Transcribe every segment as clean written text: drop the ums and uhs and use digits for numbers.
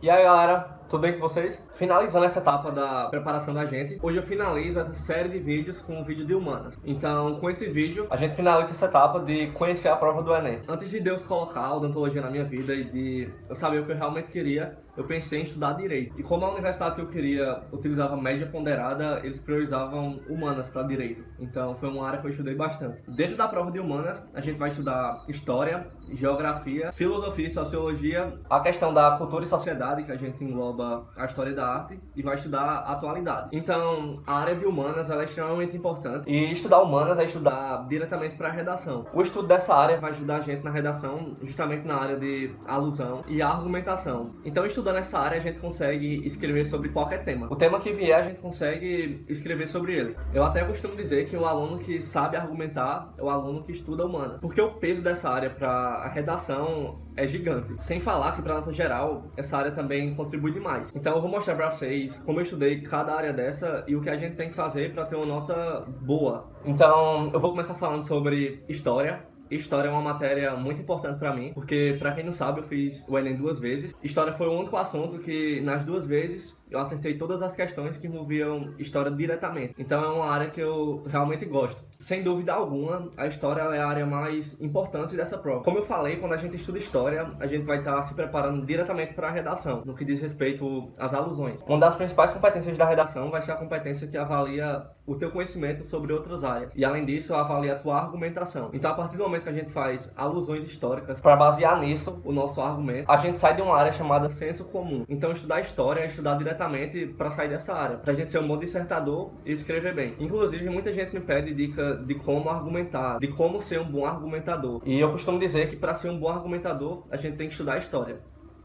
E aí galera, tudo bem com vocês? Finalizando essa etapa da preparação da gente, hoje eu finalizo essa série de vídeos com um vídeo de humanas. Então, com esse vídeo, a gente finaliza essa etapa de conhecer a prova do Enem. Antes de Deus colocar a odontologia na minha vida e de eu saber o que eu realmente queria, eu pensei em estudar Direito. E como a universidade que eu queria utilizava média ponderada, eles priorizavam humanas para Direito. Então, foi uma área que eu estudei bastante. Dentro da prova de humanas, a gente vai estudar História, Geografia, Filosofia e Sociologia, a questão da cultura e sociedade, que a gente engloba a história da arte, e vai estudar a atualidade. Então, a área de humanas ela é extremamente importante. E estudar humanas é estudar diretamente para a redação. O estudo dessa área vai ajudar a gente na redação, justamente na área de alusão e argumentação. Então, estudando essa área, a gente consegue escrever sobre qualquer tema. O tema que vier, a gente consegue escrever sobre ele. Eu até costumo dizer que o aluno que sabe argumentar é o aluno que estuda humanas. Porque o peso dessa área para a redação é gigante. Sem falar que, para nota geral, essa área também contribui demais. Então, eu vou mostrar para vocês como eu estudei cada área dessa e o que a gente tem que fazer para ter uma nota boa. Então, eu vou começar falando sobre História. História é uma matéria muito importante pra mim, porque, pra quem não sabe, eu fiz o Enem 2 vezes. História foi o único assunto que, nas 2 vezes, eu acertei todas as questões que envolviam história diretamente. Então é uma área que eu realmente gosto. Sem dúvida alguma, a história é a área mais importante dessa prova. Como eu falei, quando a gente estuda história, a gente vai estar se preparando diretamente para a redação, no que diz respeito às alusões. Uma das principais competências da redação vai ser a competência que avalia o teu conhecimento sobre outras áreas. E além disso, avalia a tua argumentação. Então, a partir do momento que a gente faz alusões históricas, para basear nisso o nosso argumento, a gente sai de uma área chamada senso comum. Então, estudar história é estudar diretamente para sair dessa área, pra gente ser um bom dissertador e escrever bem. Inclusive, muita gente me pede dica de como argumentar, de como ser um bom argumentador. E eu costumo dizer que para ser um bom argumentador, a gente tem que estudar história.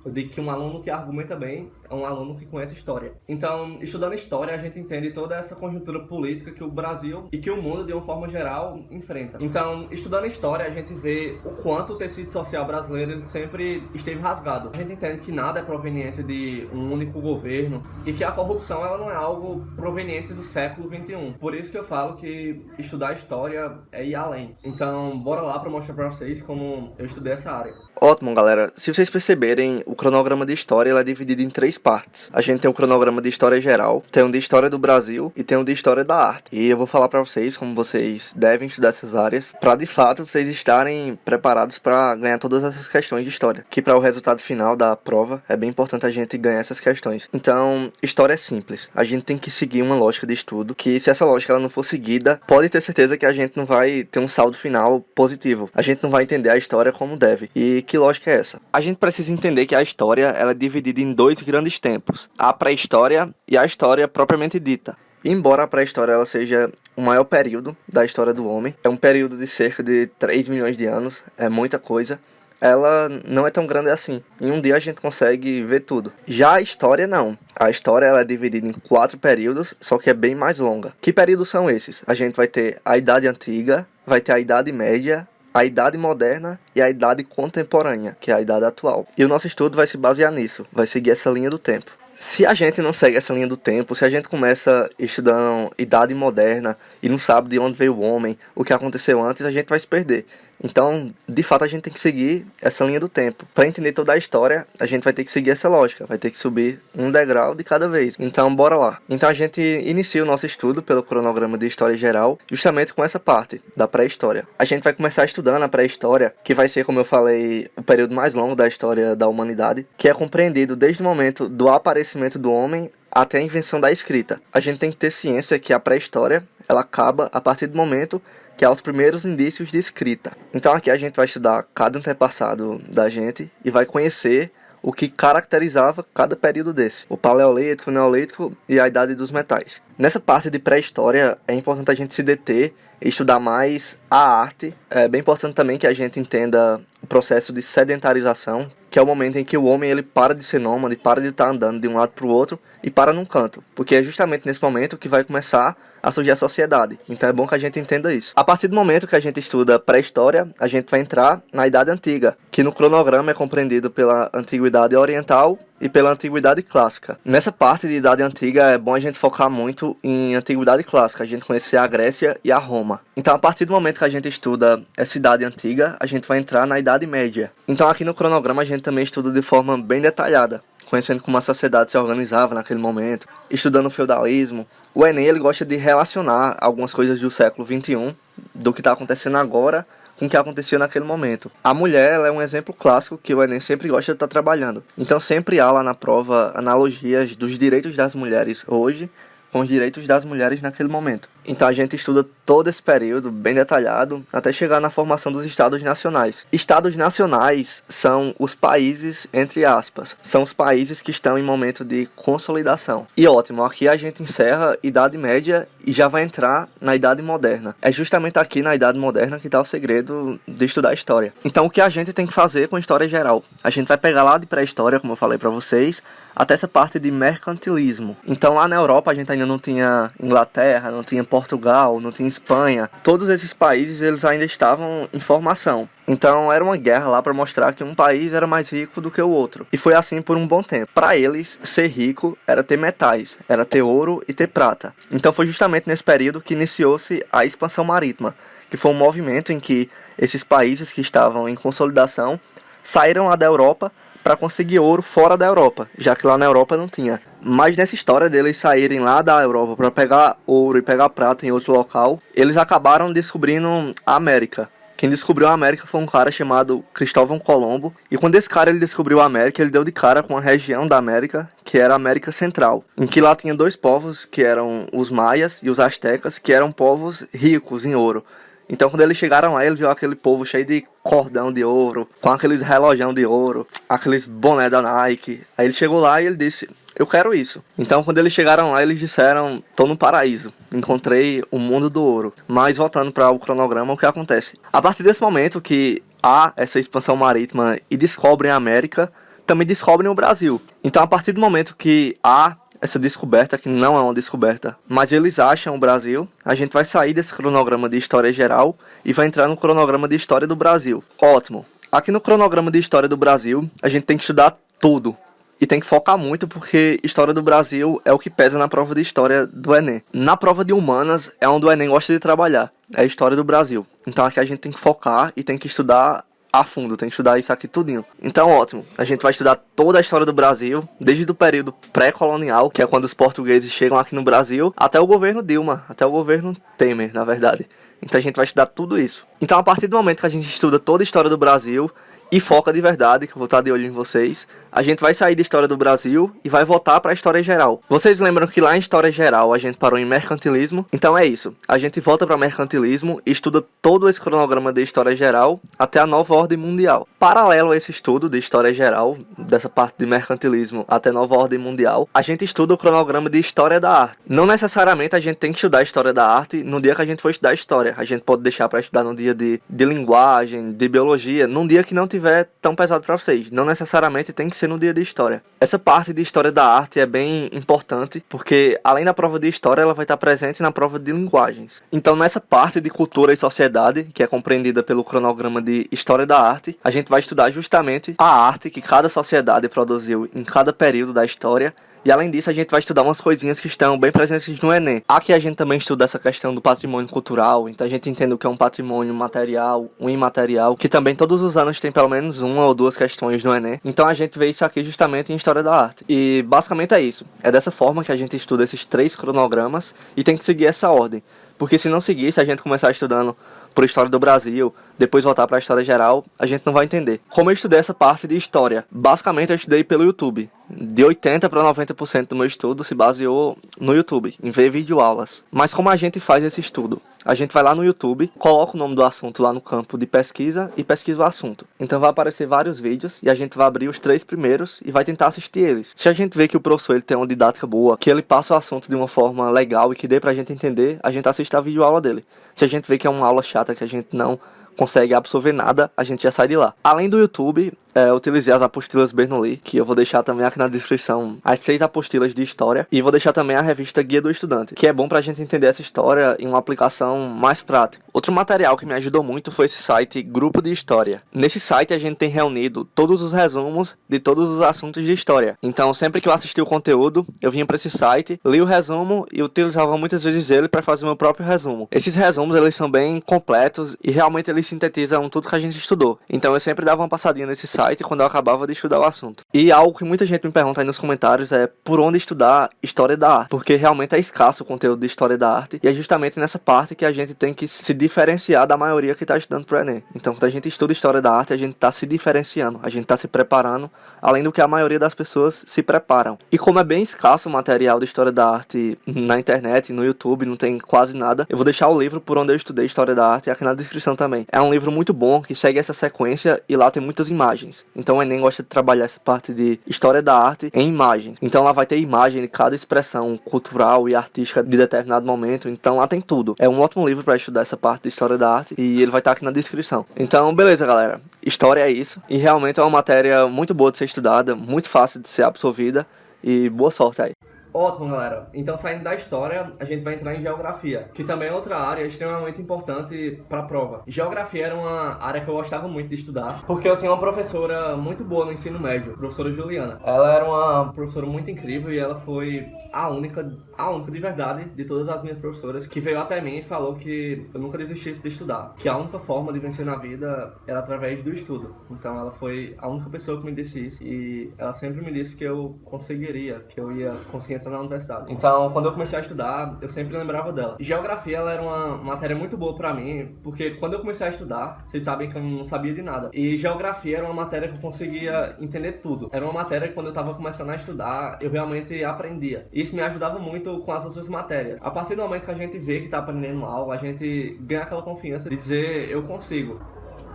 Eu digo que um aluno que argumenta bem é um aluno que conhece história. Então, estudando história, a gente entende toda essa conjuntura política que o Brasil e que o mundo, de uma forma geral, enfrenta. Então, estudando história, a gente vê o quanto o tecido social brasileiro ele sempre esteve rasgado. A gente entende que nada é proveniente de um único governo e que a corrupção ela não é algo proveniente do século XXI. Por isso que eu falo que estudar história é ir além. Então, bora lá para mostrar para vocês como eu estudei essa área. Ótimo, galera. Se vocês perceberem, o cronograma de história ele é dividido em 3 partes. A gente tem o cronograma de história geral, tem um de história do Brasil e tem um de história da arte. E eu vou falar pra vocês como vocês devem estudar essas áreas, pra de fato vocês estarem preparados pra ganhar todas essas questões de história. Que para o resultado final da prova é bem importante a gente ganhar essas questões. Então, história é simples. A gente tem que seguir uma lógica de estudo, que se essa lógica ela não for seguida, pode ter certeza que a gente não vai ter um saldo final positivo. A gente não vai entender a história como deve. E que lógica é essa? A gente precisa entender que a história ela é dividida em 2 grandes tempos, a pré-história e a história propriamente dita. Embora a pré-história ela seja o maior período da história do homem, é um período de cerca de 3 milhões de anos, é muita coisa, ela não é tão grande assim. Em um dia a gente consegue ver tudo. Já a história não. A história ela é dividida em 4 períodos, só que é bem mais longa. Que períodos são esses? A gente vai ter a Idade Antiga, vai ter a Idade Média, a Idade Moderna e a Idade Contemporânea, que é a Idade Atual. E o nosso estudo vai se basear nisso, vai seguir essa linha do tempo. Se a gente não segue essa linha do tempo, se a gente começa estudando Idade Moderna e não sabe de onde veio o homem, o que aconteceu antes, a gente vai se perder. Então, de fato, a gente tem que seguir essa linha do tempo. Para entender toda a história, a gente vai ter que seguir essa lógica, vai ter que subir um degrau de cada vez. Então, bora lá. Então, a gente inicia o nosso estudo pelo cronograma de História Geral, justamente com essa parte da pré-história. A gente vai começar estudando a pré-história, que vai ser, como eu falei, o período mais longo da história da humanidade, que é compreendido desde o momento do aparecimento do homem até a invenção da escrita. A gente tem que ter ciência que a pré-história, ela acaba a partir do momento que há os primeiros indícios de escrita. Então aqui a gente vai estudar cada antepassado da gente e vai conhecer o que caracterizava cada período desse. O Paleolítico, o Neolítico e a Idade dos Metais. Nessa parte de pré-história é importante a gente se deter e estudar mais a arte. É bem importante também que a gente entenda o processo de sedentarização, que é o momento em que o homem ele para de ser nômade, para de estar andando de um lado para o outro e para num canto, porque é justamente nesse momento que vai começar a surgir a sociedade. Então é bom que a gente entenda isso. A partir do momento que a gente estuda pré-história, a gente vai entrar na Idade Antiga, que no cronograma é compreendido pela Antiguidade Oriental e pela Antiguidade Clássica. Nessa parte de Idade Antiga é bom a gente focar muito em Antiguidade Clássica, a gente conhecer a Grécia e a Roma. Então a partir do momento que a gente estuda essa Idade Antiga, a gente vai entrar na Idade Média. Então aqui no cronograma a gente também estuda de forma bem detalhada, conhecendo como a sociedade se organizava naquele momento, estudando o feudalismo. O Enem ele gosta de relacionar algumas coisas do século XXI, do que está acontecendo agora, com o que acontecia naquele momento. A mulher ela é um exemplo clássico que o Enem sempre gosta de estar trabalhando. Então sempre há lá na prova analogias dos direitos das mulheres hoje com os direitos das mulheres naquele momento. Então a gente estuda todo esse período bem detalhado até chegar na formação dos Estados Nacionais. Estados Nacionais são os países, entre aspas, são os países que estão em momento de consolidação. E ótimo, aqui a gente encerra Idade Média e já vai entrar na Idade Moderna. É justamente aqui na Idade Moderna que está o segredo de estudar história. Então o que a gente tem que fazer com a história geral? A gente vai pegar lá de pré-história, como eu falei para vocês, até essa parte de mercantilismo. Então lá na Europa a gente ainda não tinha Inglaterra, não tinha Portugal, não tinha Espanha. Todos esses países eles ainda estavam em formação. Então era uma guerra lá para mostrar que um país era mais rico do que o outro. E foi assim por um bom tempo. Para eles, ser rico era ter metais, era ter ouro e ter prata. Então foi justamente nesse período que iniciou-se a expansão marítima, que foi um movimento em que esses países que estavam em consolidação saíram lá da Europa para conseguir ouro fora da Europa, já que lá na Europa não tinha. Mas nessa história deles saírem lá da Europa para pegar ouro e pegar prata em outro local, eles acabaram descobrindo a América. Quem descobriu a América foi um cara chamado Cristóvão Colombo. E quando esse cara ele descobriu a América, ele deu de cara com a região da América, que era a América Central. Em que lá tinha dois povos, que eram os maias e os astecas, que eram povos ricos em ouro. Então quando eles chegaram lá, ele viu aquele povo cheio de cordão de ouro, com aqueles relojão de ouro, aqueles boné da Nike. Aí ele chegou lá e ele disse: eu quero isso. Então quando eles chegaram lá, eles disseram: tô no paraíso, encontrei o mundo do ouro. Mas voltando para o cronograma, o que acontece? A partir desse momento que há essa expansão marítima e descobrem a América, também descobrem o Brasil. Então a partir do momento que há essa descoberta, que não é uma descoberta, mas eles acham o Brasil, a gente vai sair desse cronograma de história geral e vai entrar no cronograma de história do Brasil. Ótimo. Aqui no cronograma de história do Brasil, a gente tem que estudar tudo. E tem que focar muito porque história do Brasil é o que pesa na prova de história do Enem. Na prova de humanas é onde o Enem gosta de trabalhar, é a história do Brasil. Então aqui a gente tem que focar e tem que estudar a fundo, tem que estudar isso aqui tudinho. Então ótimo, a gente vai estudar toda a história do Brasil, desde o período pré-colonial, que é quando os portugueses chegam aqui no Brasil, até o governo Dilma, até o governo Temer, na verdade. Então a gente vai estudar tudo isso. Então a partir do momento que a gente estuda toda a história do Brasil e foca de verdade, que eu vou estar de olho em vocês, a gente vai sair da história do Brasil e vai voltar para a história geral. Vocês lembram que lá em história geral a gente parou em mercantilismo? Então é isso, a gente volta para mercantilismo e estuda todo esse cronograma de história geral até a nova ordem mundial. Paralelo a esse estudo de história geral, dessa parte de mercantilismo até nova ordem mundial, a gente estuda o cronograma de história da arte. Não necessariamente a gente tem que estudar a história da arte no dia que a gente for estudar história. A gente pode deixar para estudar no dia de linguagem, de biologia, num dia que não tiver tão pesado para vocês. Não necessariamente tem que ser no dia de história. Essa parte de história da arte é bem importante, porque além da prova de história, ela vai estar presente na prova de linguagens. Então nessa parte de cultura e sociedade, que é compreendida pelo cronograma de história da arte, a gente vai estudar justamente a arte que cada sociedade produziu em cada período da história. E além disso, a gente vai estudar umas coisinhas que estão bem presentes no Enem. Aqui a gente também estuda essa questão do patrimônio cultural, então a gente entende o que é um patrimônio material, um imaterial, que também todos os anos tem pelo menos uma ou duas questões no Enem. Então a gente vê isso aqui justamente em História da Arte. E basicamente é isso. É dessa forma que a gente estuda esses 3 cronogramas e tem que seguir essa ordem. Porque se não seguir, se a gente começar estudando por História do Brasil, depois voltar para a História Geral, a gente não vai entender. Como eu estudei essa parte de História? Basicamente eu estudei pelo YouTube. De 80% para 90% do meu estudo se baseou no YouTube, em ver videoaulas. Mas como a gente faz esse estudo? A gente vai lá no YouTube, coloca o nome do assunto lá no campo de pesquisa e pesquisa o assunto. Então vai aparecer vários vídeos e a gente vai abrir os 3 primeiros e vai tentar assistir eles. Se a gente vê que o professor ele tem uma didática boa, que ele passa o assunto de uma forma legal e que dê pra gente entender, a gente assiste a videoaula dele. Se a gente vê que é uma aula chata, que a gente não consegue absorver nada, a gente já sai de lá. Além do YouTube, eu utilizei as apostilas Bernoulli, que eu vou deixar também aqui na descrição as 6 apostilas de história, e vou deixar também a revista Guia do Estudante, que é bom pra gente entender essa história em uma aplicação mais prática. Outro material que me ajudou muito foi esse site Grupo de História. Nesse site a gente tem reunido todos os resumos de todos os assuntos de história. Então sempre que eu assisti o conteúdo, eu vinha pra esse site, li o resumo e utilizava muitas vezes ele para fazer o meu próprio resumo. Esses resumos eles são bem completos e realmente eles eles sintetizam tudo que a gente estudou. Então eu sempre dava uma passadinha nesse site quando eu acabava de estudar o assunto. E algo que muita gente me pergunta aí nos comentários é por onde estudar História da Arte, porque realmente é escasso o conteúdo de História da Arte, e é justamente nessa parte que a gente tem que se diferenciar da maioria que está estudando pro Enem. Então quando a gente estuda História da Arte, a gente está se diferenciando, a gente está se preparando, além do que a maioria das pessoas se preparam. E como é bem escasso o material de História da Arte na internet, no YouTube, não tem quase nada, eu vou deixar o livro por onde eu estudei História da Arte aqui na descrição também. É um livro muito bom, que segue essa sequência, e lá tem muitas imagens. Então o Enem gosta de trabalhar essa parte de História da Arte em imagens. Então lá vai ter imagem de cada expressão cultural e artística de determinado momento. Então lá tem tudo. É um ótimo livro para estudar essa parte de História da Arte, e ele vai estar aqui na descrição. Então beleza, galera. História é isso. E realmente é uma matéria muito boa de ser estudada, muito fácil de ser absorvida. E boa sorte aí. Ótimo, galera. Então, saindo da história, a gente vai entrar em geografia, que também é outra área extremamente importante para a prova. Geografia era uma área que eu gostava muito de estudar, porque eu tinha uma professora muito boa no ensino médio, a professora Juliana. Ela era uma professora muito incrível e ela foi a única de verdade de todas as minhas professoras que veio até mim e falou que eu nunca desistisse de estudar, que a única forma de vencer na vida era através do estudo. Então, ela foi a única pessoa que me disse isso, e ela sempre me disse que eu conseguiria, que eu ia conseguir entrar na universidade. Então, quando eu comecei a estudar, eu sempre lembrava dela. Geografia, ela era uma matéria muito boa pra mim, porque quando eu comecei a estudar, vocês sabem que eu não sabia de nada. E geografia era uma matéria que eu conseguia entender tudo. Era uma matéria que quando eu tava começando a estudar, eu realmente aprendia. E isso me ajudava muito com as outras matérias. A partir do momento que a gente vê que tá aprendendo algo, a gente ganha aquela confiança de dizer, eu consigo.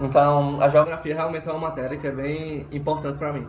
Então, a geografia realmente é uma matéria que é bem importante pra mim.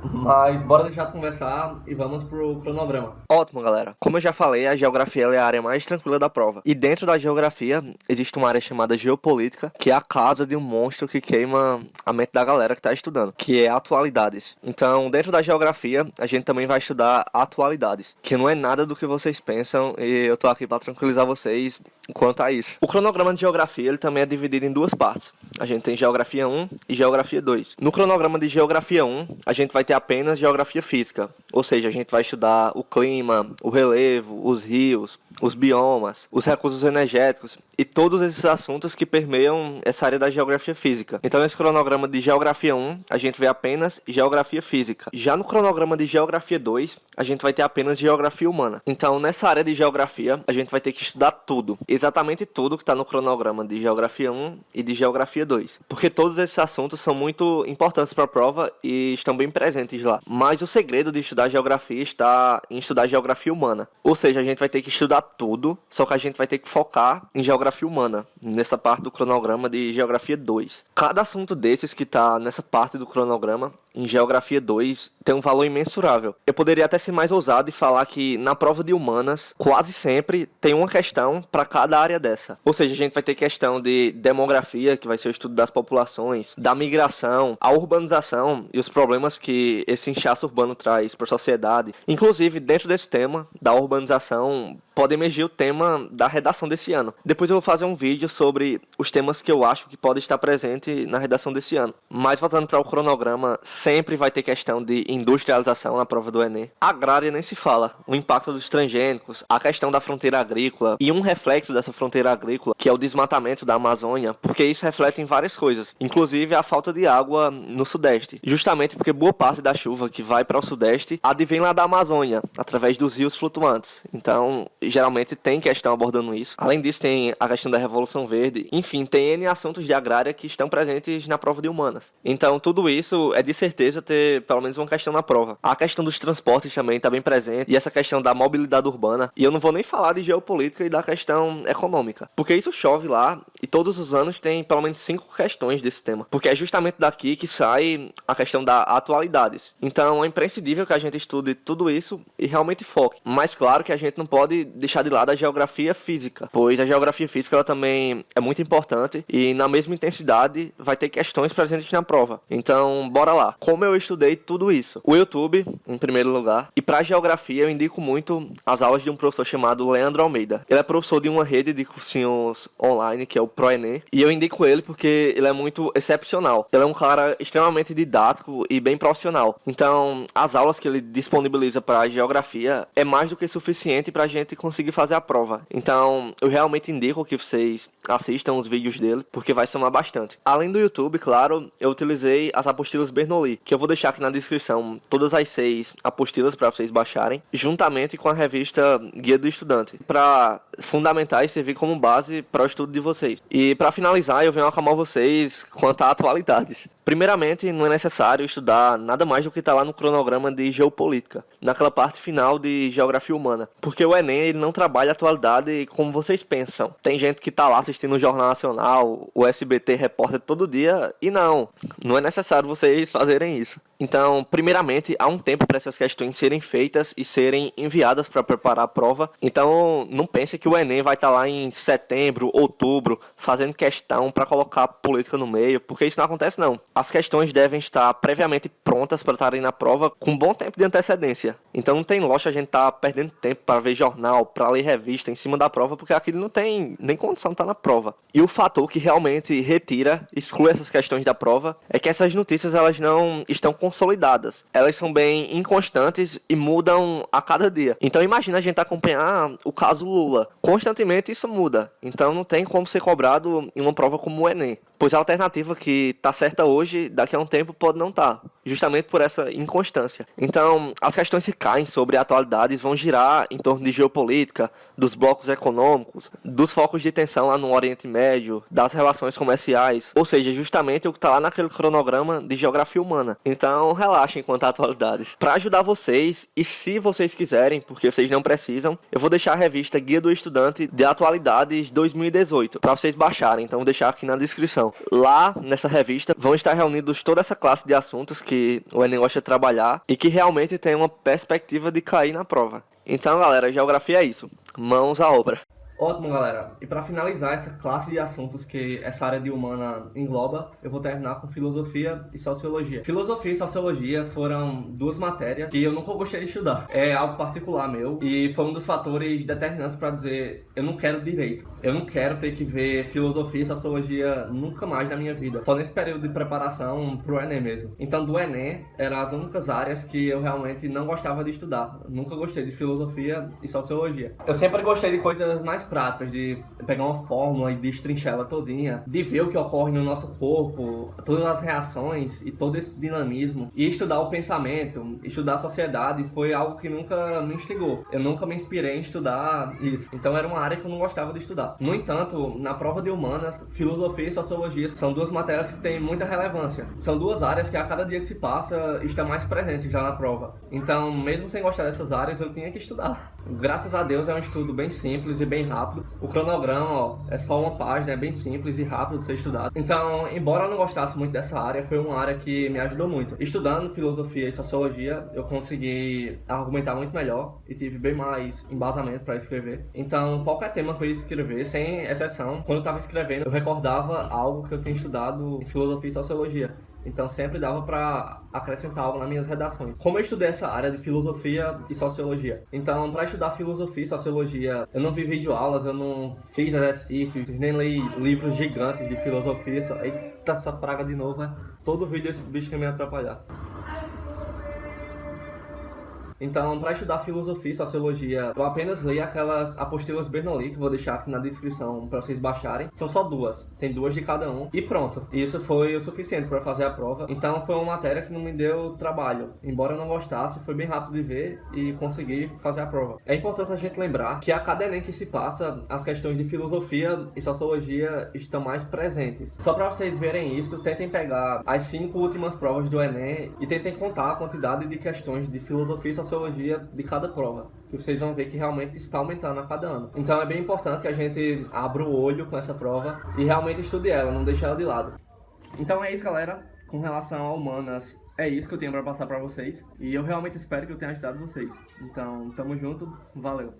Mas bora deixar de conversar e vamos pro cronograma. Ótimo, galera. Como eu já falei, a geografia é a área mais tranquila da prova. E dentro da geografia, existe uma área chamada geopolítica, que é a casa de um monstro que queima a mente da galera que tá estudando, que é atualidades. Então, dentro da geografia, a gente também vai estudar atualidades, que não é nada do que vocês pensam, e eu tô aqui pra tranquilizar vocês quanto a isso. O cronograma de geografia, ele também é dividido em duas partes. A gente tem geografia 1 e geografia 2. No cronograma de geografia 1, a gente vai ter apenas geografia física, ou seja, a gente vai estudar o clima, o relevo, os rios, os biomas, os recursos energéticos e todos esses assuntos que permeiam essa área da geografia física. Então, nesse cronograma de geografia 1, a gente vê apenas geografia física. Já no cronograma de geografia 2, a gente vai ter apenas geografia humana. Então, nessa área de geografia, a gente vai ter que estudar tudo, exatamente tudo que está no cronograma de geografia 1 e de geografia 2, porque todos esses assuntos são muito importantes para a prova e estão bem presentes lá. Mas o segredo de estudar geografia está em estudar geografia humana. Ou seja, a gente vai ter que estudar tudo, só que a gente vai ter que focar em geografia humana, nessa parte do cronograma de geografia 2. Cada assunto desses que está nessa parte do cronograma, em geografia 2, tem um valor imensurável. Eu poderia até ser mais ousado e falar que na prova de humanas, quase sempre tem uma questão para cada área dessa. Ou seja, a gente vai ter questão de demografia, que vai ser o estudo das populações, da migração, a urbanização e os problemas que esse inchaço urbano traz para a sociedade. Inclusive, dentro desse tema da urbanização, pode emergir o tema da redação desse ano. Depois eu vou fazer um vídeo sobre os temas que eu acho que podem estar presentes na redação desse ano. Mas voltando para o cronograma, sempre vai ter questão de industrialização na prova do Enem. Agrária nem se fala. O impacto dos transgênicos, a questão da fronteira agrícola e um reflexo dessa fronteira agrícola, que é o desmatamento da Amazônia, porque isso reflete em várias coisas, inclusive a falta de água no Sudeste. Justamente porque boa parte da chuva que vai para o Sudeste advém lá da Amazônia, através dos rios flutuantes. Então, geralmente tem questão abordando isso. Além disso, tem a questão da Revolução Verde. Enfim, tem N assuntos de agrária que estão presentes na prova de humanas. Então, tudo isso é de certeza ter pelo menos uma questão na prova. A questão dos transportes também está bem presente, e essa questão da mobilidade urbana. E eu não vou nem falar de geopolítica e da questão econômica, porque isso chove lá e todos os anos tem pelo menos 5 questões desse tema, porque é justamente daqui que sai a questão da atualidades. Então, é imprescindível que a gente estude tudo isso e realmente foque. Mas claro que a gente não pode deixar de lado a geografia física, pois a geografia física ela também é muito importante e na mesma intensidade vai ter questões presentes na prova. Então, bora lá. Como eu estudei tudo isso? O YouTube, em primeiro lugar, e para geografia eu indico muito as aulas de um professor chamado Leandro Almeida. Ele é professor de uma rede de cursinhos online, que é o ProEnem, e eu indico ele porque ele é muito excepcional. Ele é um cara extremamente didático e bem profissional. Então, as aulas que ele disponibiliza para geografia é mais do que suficiente para a gente conseguir fazer a prova. Então, eu realmente indico que vocês assistam os vídeos dele, porque vai somar bastante. Além do YouTube, claro, eu utilizei as apostilas Bernoulli, que eu vou deixar aqui na descrição todas as 6 apostilas para vocês baixarem, juntamente com a revista Guia do Estudante, para fundamentar e servir como base para o estudo de vocês. E para finalizar, eu venho acalmar vocês quanto a atualidades. Primeiramente, não é necessário estudar nada mais do que está lá no cronograma de geopolítica, naquela parte final de geografia humana, porque o Enem ele não trabalha a atualidade como vocês pensam. Tem gente que está lá assistindo o Jornal Nacional, o SBT Repórter todo dia, e não é necessário vocês fazerem isso. Então, primeiramente, há um tempo para essas questões serem feitas e serem enviadas para preparar a prova. Então, não pense que o Enem vai estar lá em setembro, outubro, fazendo questão para colocar política no meio, porque isso não acontece não. As questões devem estar previamente prontas para estarem na prova com um bom tempo de antecedência. Então, não tem lógica a gente estar perdendo tempo para ver jornal, para ler revista em cima da prova, porque aquilo não tem nem condição de estar na prova. E o fator que realmente exclui essas questões da prova, é que essas notícias elas não estão consolidadas. Elas são bem inconstantes e mudam a cada dia. Então imagina a gente acompanhar o caso Lula. Constantemente isso muda. Então não tem como ser cobrado em uma prova como o Enem. Pois a alternativa que está certa hoje, daqui a um tempo pode não estar. Justamente por essa inconstância. Então, as questões que caem sobre atualidades vão girar em torno de geopolítica, dos blocos econômicos, dos focos de tensão lá no Oriente Médio, das relações comerciais. Ou seja, justamente o que está lá naquele cronograma de geografia humana. Então, relaxem quanto a atualidades. Para ajudar vocês, e se vocês quiserem, porque vocês não precisam, eu vou deixar a revista Guia do Estudante de Atualidades 2018 para vocês baixarem. Então, vou deixar aqui na descrição. Lá, nessa revista, vão estar reunidos toda essa classe de assuntos que o Enem gosta de trabalhar e que realmente tem uma perspectiva de cair na prova. Então, galera, geografia é isso. Mãos à obra. Ótimo, galera. E para finalizar essa classe de assuntos que essa área de humana engloba, eu vou terminar com filosofia e sociologia. Filosofia e sociologia foram 2 matérias que eu nunca gostei de estudar. É algo particular meu e foi um dos fatores determinantes para dizer eu não quero direito. Eu não quero ter que ver filosofia e sociologia nunca mais na minha vida. Só nesse período de preparação pro Enem mesmo. Então, do Enem, eram as únicas áreas que eu realmente não gostava de estudar. Nunca gostei de filosofia e sociologia. Eu sempre gostei de coisas mais práticas, de pegar uma fórmula e destrinchar ela todinha, de ver o que ocorre no nosso corpo, todas as reações e todo esse dinamismo, e estudar o pensamento, estudar a sociedade foi algo que nunca me instigou. Eu nunca me inspirei em estudar isso. Então era uma área que eu não gostava de estudar. No entanto, na prova de humanas, filosofia e sociologia são 2 matérias que têm muita relevância. São 2 áreas que a cada dia que se passa está mais presente já na prova. Então, mesmo sem gostar dessas áreas, eu tinha que estudar. Graças a Deus é um estudo bem simples e bem rápido. O cronograma, é só uma página, é bem simples e rápido de ser estudado. Então, embora eu não gostasse muito dessa área, foi uma área que me ajudou muito. Estudando filosofia e sociologia, eu consegui argumentar muito melhor e tive bem mais embasamento para escrever. Então, qualquer tema que eu ia escrever, sem exceção, quando eu estava escrevendo, eu recordava algo que eu tinha estudado em filosofia e sociologia. Então sempre dava para acrescentar algo nas minhas redações. Como eu estudei essa área de filosofia e sociologia, então para estudar filosofia e sociologia, eu não vi videoaulas, eu não fiz exercícios, nem li livros gigantes de filosofia. Eita, essa praga de novo, né? Todo vídeo esse bicho quer me atrapalhar. Então, para estudar filosofia e sociologia, eu apenas li aquelas apostilas Bernoulli, que eu vou deixar aqui na descrição para vocês baixarem. São só 2, tem 2 de cada um. E pronto, isso foi o suficiente para fazer a prova. Então, foi uma matéria que não me deu trabalho. Embora eu não gostasse, foi bem rápido de ver e consegui fazer a prova. É importante a gente lembrar que a cada Enem que se passa, as questões de filosofia e sociologia estão mais presentes. Só para vocês verem isso, tentem pegar as 5 últimas provas do Enem e tentem contar a quantidade de questões de filosofia e sociologia de cada prova, que vocês vão ver que realmente está aumentando a cada ano. Então é bem importante que a gente abra o olho com essa prova e realmente estude ela, não deixe ela de lado. Então é isso, galera. Com relação a humanas, é isso que eu tenho para passar para vocês. E eu realmente espero que eu tenha ajudado vocês. Então, tamo junto. Valeu.